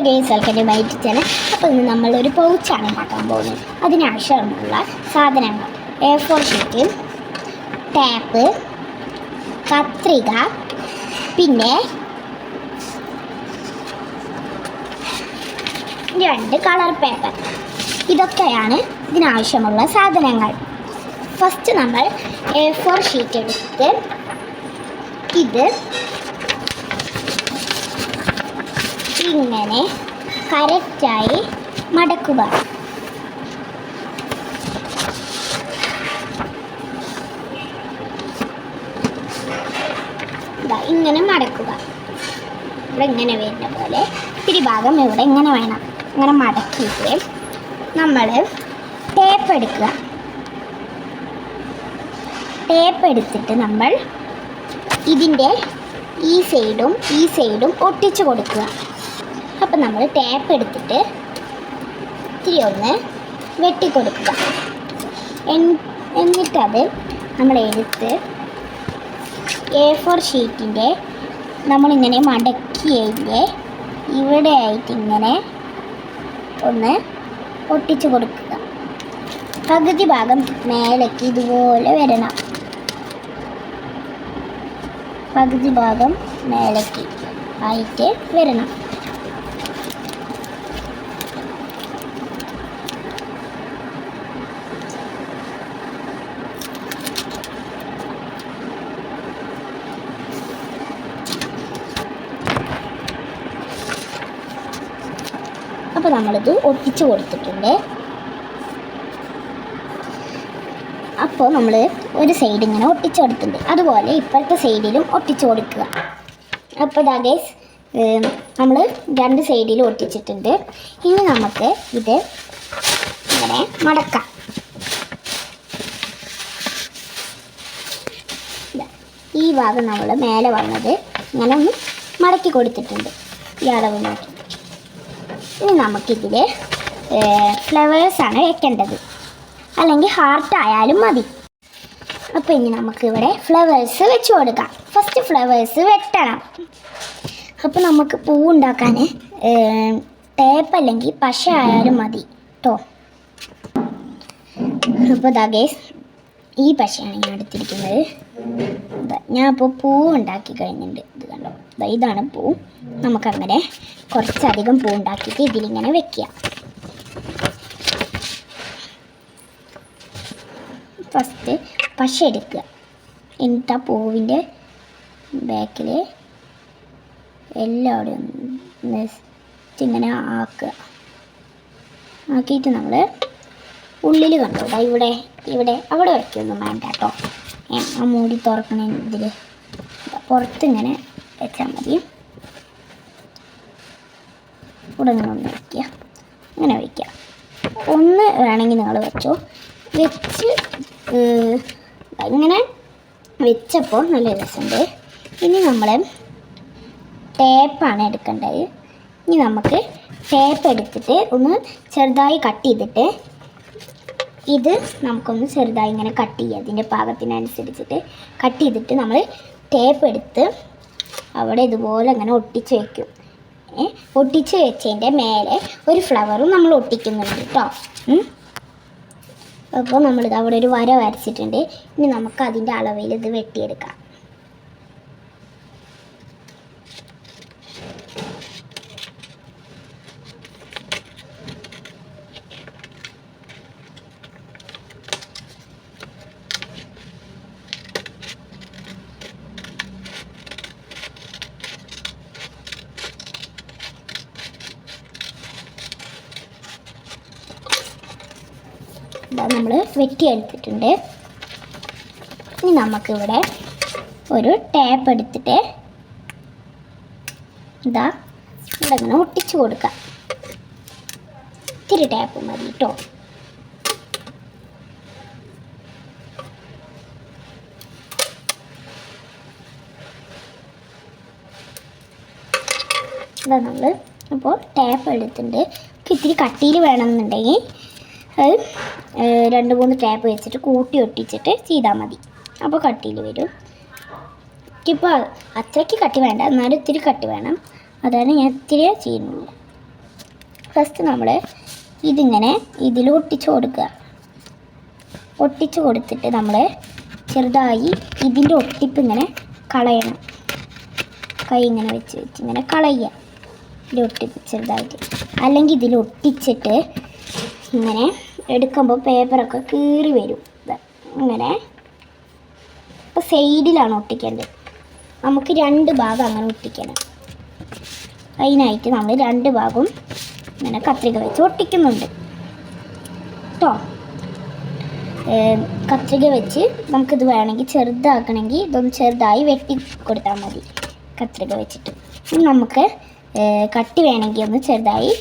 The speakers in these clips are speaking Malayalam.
Games welcome my channel. അപ്പോൾ ഇന്ന് നമ്മളൊരു പൗച്ചാണ് ഉണ്ടാക്കാൻ പോകുന്നത്. അതിനാവശ്യമുള്ള സാധനങ്ങൾ: A4 ഷീറ്റ്, ടാപ്പ്, കത്രിക, പിന്നെ 2 കളർ പേപ്പർ. ഇതൊക്കെയാണ് ഇതിനാവശ്യമുള്ള സാധനങ്ങൾ. ഫസ്റ്റ് നമ്മൾ A4 ഷീറ്റ് എടുത്ത് ഇത് ഇങ്ങനെ കറക്റ്റായി മടക്കുക. ഇങ്ങനെ മടക്കുക. ഇവിടെ ഇങ്ങനെ വരുന്ന പോലെ ഇത്തിരി ഭാഗം ഇവിടെ ഇങ്ങനെ വേണം. ഇങ്ങനെ മടക്കിയിട്ട് നമ്മൾ ടേപ്പ് എടുക്കുക. ടേപ്പ് എടുത്തിട്ട് നമ്മൾ ഇതിൻ്റെ ഈ സൈഡും ഒട്ടിച്ചു കൊടുക്കുക. അപ്പം നമ്മൾ ടാപ്പ് എടുത്തിട്ട് ഇത്തിരി ഒന്ന് വെട്ടിക്കൊടുക്കുക. എന്നിട്ടത് നമ്മൾ എടുത്ത് A4 ഷീറ്റിൻ്റെ നമ്മളിങ്ങനെ മടക്കിയതിൻ്റെ ഇവിടെ ആയിട്ട് ഇങ്ങനെ ഒന്ന് ഒട്ടിച്ചു കൊടുക്കുക. പകുതി ഭാഗം മേലേക്ക് ഇതുപോലെ വരണം. പകുതി ഭാഗം മേലേക്ക് ആയിട്ട് വരണം. അപ്പോൾ നമ്മളിത് ഒട്ടിച്ചു കൊടുത്തിട്ടുണ്ട്. അപ്പോൾ നമ്മൾ ഒരു സൈഡ് ഇങ്ങനെ ഒട്ടിച്ചു കൊടുത്തിട്ടുണ്ട്. അതുപോലെ ഇപ്പോഴത്തെ സൈഡിലും ഒട്ടിച്ചു കൊടുക്കുക. അപ്പോൾ ഇതാ ഗൈസ്, നമ്മൾ 2 സൈഡിലും ഒട്ടിച്ചിട്ടുണ്ട്. ഇനി നമുക്ക് ഇത് ഇങ്ങനെ മടക്കാം. ഈ ഭാഗം നമ്മൾ മേലെ വന്നത് ഇങ്ങനെ ഒന്ന് മടക്കി കൊടുത്തിട്ടുണ്ട്. ഈ അളവ് നോക്കി. ഇനി നമുക്കിതിൽ ഫ്ലവേഴ്സാണ് വെക്കേണ്ടത്, അല്ലെങ്കിൽ ഹാർട്ട് ആയാലും മതി. അപ്പോൾ ഇനി നമുക്കിവിടെ ഫ്ലവേഴ്സ് വെച്ച് കൊടുക്കാം. ഫസ്റ്റ് ഫ്ലവേഴ്സ് വെട്ടണം. അപ്പോൾ നമുക്ക് പൂവുണ്ടാക്കാൻ ടേപ്പ് അല്ലെങ്കിൽ പശ ആയാലും മതി കേട്ടോ. അപ്പോൾ ദാ ഗൈസ്, ഈ പശയാണ് ഞാൻ എടുത്തിരിക്കുന്നത്. ഞാൻ ഇപ്പോൾ പൂവ് ഉണ്ടാക്കി കഴിഞ്ഞിട്ടുണ്ട്. ഇത് കണ്ടോ, ഇതാണ് പൂ. നമുക്കങ്ങനെ കുറച്ചധികം പൂ ഉണ്ടാക്കിയിട്ട് ഇതിലിങ്ങനെ വെക്കുക. ഫസ്റ്റ് പശ എടുക്കുക. എന്നിട്ട് ആ പൂവിൻ്റെ ബാക്കിൽ എല്ലാവരും ഇങ്ങനെ ആക്കിയിട്ട് നമ്മൾ ഉള്ളിൽ കണ്ടോ, ഇവിടെ അവിടെ വയ്ക്കൊന്നും വേണ്ട കേട്ടോ. ആ മൂടി തുറക്കണ ഇതിൽ പുറത്തിങ്ങനെ വെച്ചാൽ മതി. ഇവിടെ ഇങ്ങനെ ഒന്ന് വയ്ക്കുക, ഇങ്ങനെ വയ്ക്കുക. ഒന്ന് വേണമെങ്കിൽ നിങ്ങൾ വെച്ചോ. വെച്ച് ഇങ്ങനെ വെച്ചപ്പോൾ നല്ല രസമുണ്ട്. ഇനി നമ്മൾ ടേപ്പാണ് എടുക്കേണ്ടത്. ഇനി നമുക്ക് ടേപ്പ് എടുത്തിട്ട് ഒന്ന് ചെറുതായി കട്ട് ചെയ്തിട്ട് ഇത് നമുക്കൊന്ന് ചെറുതായി ഇങ്ങനെ കട്ട് ചെയ്യുക. അതിൻ്റെ പാകത്തിനനുസരിച്ചിട്ട് കട്ട് ചെയ്തിട്ട് നമ്മൾ ടേപ്പ് എടുത്ത് അവിടെ ഇതുപോലെ അങ്ങനെ ഒട്ടിച്ച് വയ്ക്കും. ഒട്ടിച്ച് വെച്ചതിൻ്റെ മേലെ ഒരു ഫ്ലവറും നമ്മൾ ഒട്ടിക്കുന്നുണ്ട് കേട്ടോ. അപ്പോൾ നമ്മളിത് അവിടെ ഒരു വര വരച്ചിട്ടുണ്ട്. ഇനി നമുക്ക് അതിൻ്റെ അളവിൽ ഇത് വെട്ടിയെടുക്കാം. നമ്മൾ വെട്ടിയെടുത്തിട്ടുണ്ട്. ഇനി നമുക്കിവിടെ ഒരു ടാപ്പ് എടുത്തിട്ട് ഇവിടെ ഇങ്ങനെ ഒട്ടിച്ചു കൊടുക്കാം. ഇത്തിരി ടാപ്പ് മതി കേട്ടോ. നമ്മൾ അപ്പോൾ ടാപ്പ് എടുത്തിട്ടുണ്ട്. ഇത്തിരി കട്ടിയിൽ വേണമെന്നുണ്ടെങ്കിൽ അത് 2-3 ടാപ്പ് വെച്ചിട്ട് കൂട്ടി ഒട്ടിച്ചിട്ട് ചെയ്താൽ മതി. അപ്പോൾ കട്ടിയിൽ വരും. ഇപ്പോൾ അത്രയ്ക്ക് കട്ടി വേണ്ട, എന്നാലും ഇത്തിരി കട്ടി വേണം. അതാണ് ഞാൻ ഇത്തിരി ചെയ്യുന്നുള്ളൂ. ഫസ്റ്റ് നമ്മൾ ഇതിങ്ങനെ ഇതിൽ ഒട്ടിച്ചു കൊടുക്കുക. ഒട്ടിച്ചു കൊടുത്തിട്ട് നമ്മൾ ചെറുതായി ഇതിൻ്റെ ഒട്ടിപ്പ് ഇങ്ങനെ കളയണം. കൈ ഇങ്ങനെ വെച്ച് ഇങ്ങനെ കളയുക, ഇതിൽ ഒട്ടിപ്പ് ചെറുതായിട്ട്. അല്ലെങ്കിൽ ഇതിൽ ഒട്ടിച്ചിട്ട് ഇങ്ങനെ എടുക്കുമ്പോൾ പേപ്പറൊക്കെ കീറി വരും. ഇങ്ങനെ ഇപ്പോൾ സൈഡിലാണ് ഒട്ടിക്കേണ്ടത്. നമുക്ക് 2 ഭാഗം അങ്ങനെ ഒട്ടിക്കണം. അതിനായിട്ട് നമ്മൾ 2 ഭാഗവും ഇങ്ങനെ കത്രിക വെച്ച് ഒട്ടിക്കുന്നുണ്ട് കേട്ടോ. കത്രിക വെച്ച് നമുക്കിത് വേണമെങ്കിൽ ചെറുതാക്കണമെങ്കിൽ ഇതൊന്ന് ചെറുതായി വെട്ടി കൊടുത്താൽ മതി കത്രിക വെച്ചിട്ട്. നമുക്ക് കട്ടി വേണമെങ്കിൽ ഒന്ന് ചെറുതായി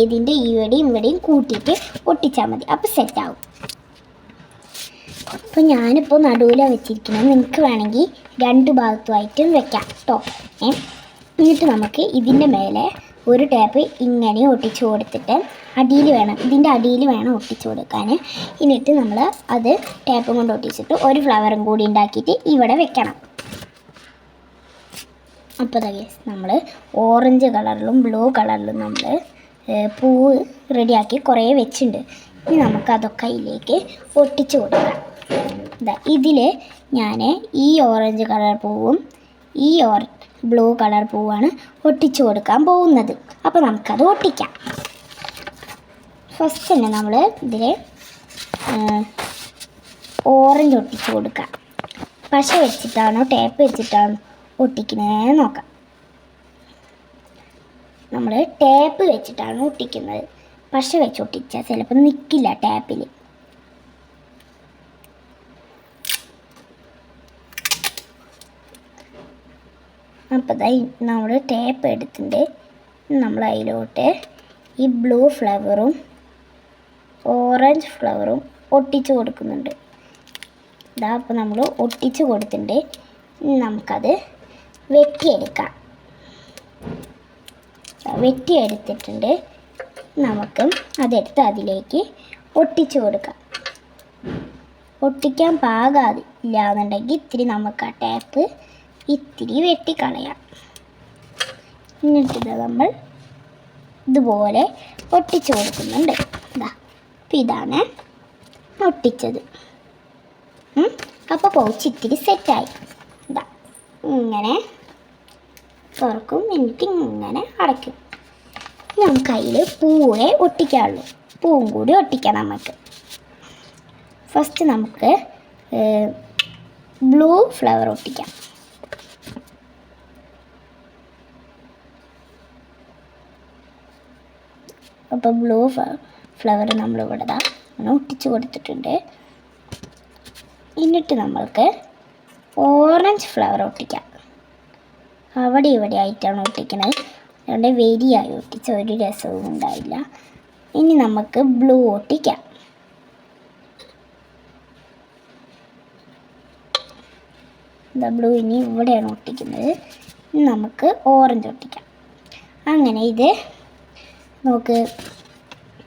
ഇതിൻ്റെ ഇവിടെയും കൂട്ടിയിട്ട് ഒട്ടിച്ചാൽ മതി. അപ്പോൾ സെറ്റാവും. അപ്പോൾ ഞാനിപ്പോൾ നടുവിലാണ് വെച്ചിരിക്കുന്നത്. നിങ്ങൾക്ക് വേണമെങ്കിൽ 2 ഭാഗത്തുമായിട്ടും വെക്കാം കേട്ടോ. എന്നിട്ട് നമുക്ക് ഇതിൻ്റെ മേലെ ഒരു ടാപ്പ് ഇങ്ങനെ ഒട്ടിച്ചു കൊടുത്തിട്ട് ഇതിൻ്റെ അടിയിൽ വേണം ഒട്ടിച്ചു കൊടുക്കാൻ. എന്നിട്ട് നമ്മൾ അത് ടാപ്പും കൊണ്ട് ഒട്ടിച്ചിട്ട് ഒരു ഫ്ലവറും കൂടി ഉണ്ടാക്കിയിട്ട് ഇവിടെ വെക്കണം. അപ്പോൾ നമ്മൾ ഓറഞ്ച് കളറിലും ബ്ലൂ കളറിലും നമ്മൾ പൂവ് റെഡിയാക്കി കുറേ വെച്ചിട്ടുണ്ട്. ഇനി നമുക്കതൊക്കെ അതിലേക്ക് ഒട്ടിച്ചു കൊടുക്കാം. ഇതിൽ ഞാൻ ഈ ഓറഞ്ച് കളർ പൂവും ഈ ബ്ലൂ കളർ പൂവാണ് ഒട്ടിച്ചു കൊടുക്കാൻ പോകുന്നത്. അപ്പോൾ നമുക്കത് ഒട്ടിക്കാം. ഫസ്റ്റ് തന്നെ നമ്മൾ ഇതിൽ ഓറഞ്ച് ഒട്ടിച്ചു കൊടുക്കാം. പശ വെച്ചിട്ടാണോ ടേപ്പ് വെച്ചിട്ടാണോ ഒട്ടിക്കുന്നത് നോക്കാം. നമ്മൾ ടേപ്പ് വെച്ചിട്ടാണ് ഒട്ടിക്കുന്നത്. പശ വെച്ച് ഒട്ടിച്ചാൽ ചിലപ്പോൾ നിൽക്കില്ല ടാപ്പിൽ. അപ്പോൾ നമ്മൾ ടേപ്പ് എടുത്തിട്ട് നമ്മൾ അതിലോട്ട് ഈ ബ്ലൂ ഫ്ലവറും ഓറഞ്ച് ഫ്ലവറും ഒട്ടിച്ച് കൊടുക്കുന്നുണ്ട്. അപ്പോൾ നമ്മൾ ഒട്ടിച്ച് കൊടുത്തിട്ട് നമുക്കത് വെട്ടിയെടുക്കാം. വെട്ടിയെടുത്തിട്ടുണ്ട്. നമുക്ക് അതെടുത്ത് അതിലേക്ക് ഒട്ടിച്ച് കൊടുക്കാം. ഒട്ടിക്കാൻ പാകമില്ല എന്നുണ്ടെങ്കിൽ ഇത്തിരി നമുക്ക് ആ ടേപ്പ് ഇത്തിരി വെട്ടിക്കളയാം. എന്നിട്ട് നമ്മൾ ഇതുപോലെ ഒട്ടിച്ച് കൊടുക്കുന്നുണ്ട്. അപ്പോൾ ഇതാണ് ഒട്ടിച്ചത്. അപ്പോൾ പൗച്ച് ഇത്തിരി സെറ്റായി. ഇങ്ങനെ തുറക്കും, എന്നിട്ട് ഇങ്ങനെ അടയ്ക്കും. നമുക്ക് അതിൽ പൂവേ ഒട്ടിക്കാനുള്ളൂ. പൂവും കൂടി ഒട്ടിക്കാം നമുക്ക്. ഫസ്റ്റ് നമുക്ക് ബ്ലൂ ഫ്ലവർ ഒട്ടിക്കാം. അപ്പോൾ ബ്ലൂ ഫ്ലവർ നമ്മളിവിടെ അങ്ങനെ ഒട്ടിച്ച് കൊടുത്തിട്ടുണ്ട്. എന്നിട്ട് നമ്മൾക്ക് ഓറഞ്ച് ഫ്ലവർ ഒട്ടിക്കാം. അവിടെ ഇവിടെ ആയിട്ടാണ് ഒട്ടിക്കുന്നത്. അതുകൊണ്ട് വെരിയായി ഒട്ടിച്ച ഒരു രസവും ഉണ്ടായില്ല. ഇനി നമുക്ക് ബ്ലൂ ഒട്ടിക്കാം. ബ്ലൂ ഇനി ഇവിടെയാണ് ഒട്ടിക്കുന്നത്. ഇനി നമുക്ക് ഓറഞ്ച് ഒട്ടിക്കാം. അങ്ങനെ ഇത് നോക്ക്,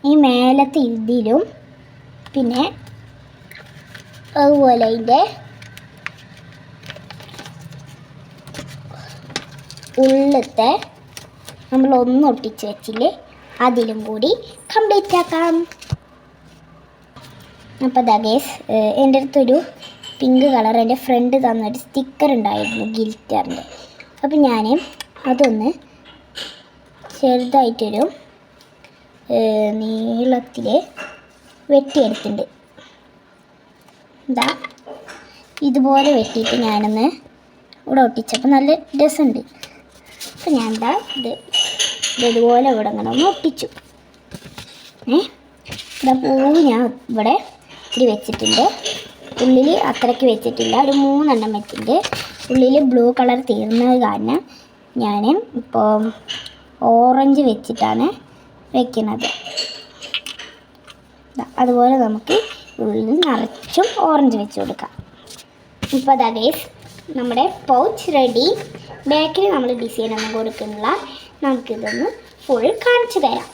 ഈ മേലത്തെ ഇതിലും പിന്നെ അതുപോലെ അതിൻ്റെ ഉള്ളത്തെ നമ്മൾ ഒട്ടിച്ച് വെച്ചില്ലേ അതിലും കൂടി കംപ്ലീറ്റ് ആക്കാം. അപ്പോൾ ഗൈസ്, എൻ്റെ അടുത്തൊരു പിങ്ക് കളർ എൻ്റെ ഫ്രണ്ട് തന്നൊരു സ്റ്റിക്കർ ഉണ്ടായിരുന്നു ഗിൽറ്ററിൻ്റെ. അപ്പോൾ ഞാൻ അതൊന്ന് ചെറുതായിട്ടൊരു നീളത്തിൽ വെട്ടിയെടുത്തിട്ടുണ്ട്. ഇതുപോലെ വെട്ടിയിട്ട് ഞാനൊന്ന് ഇവിടെ ഒട്ടിച്ചപ്പോൾ നല്ല രസമുണ്ട്. അപ്പോൾ ഞാൻ ഇതുപോലെ ഇവിടെ ഇങ്ങനെ ഒന്ന് ഒട്ടിച്ചു. പൂവ് ഞാൻ ഇവിടെ ഇത്തിരി വെച്ചിട്ടുണ്ട്. ഉള്ളിൽ അത്രയ്ക്ക് വെച്ചിട്ടില്ല, ഒരു 3 എണ്ണം വെച്ചിട്ടുണ്ട്. ഉള്ളിൽ ബ്ലൂ കളർ തീർന്നത് കാരണം ഞാൻ ഇപ്പോൾ ഓറഞ്ച് വെച്ചിട്ടാണ് വെക്കുന്നത്. അതുപോലെ നമുക്ക് ഉള്ളിൽ നിറച്ചും ഓറഞ്ച് വെച്ച് കൊടുക്കാം. ഇപ്പോൾ ഗൈസ്, നമ്മുടെ പൗച്ച് റെഡി. ബാക്കിൽ നമ്മൾ ഡിസൈൻ ഒന്നും കൊടുക്കുന്നില്ല. നമുക്കിതൊന്ന് ഫുൾ കാണിച്ചു തരാം.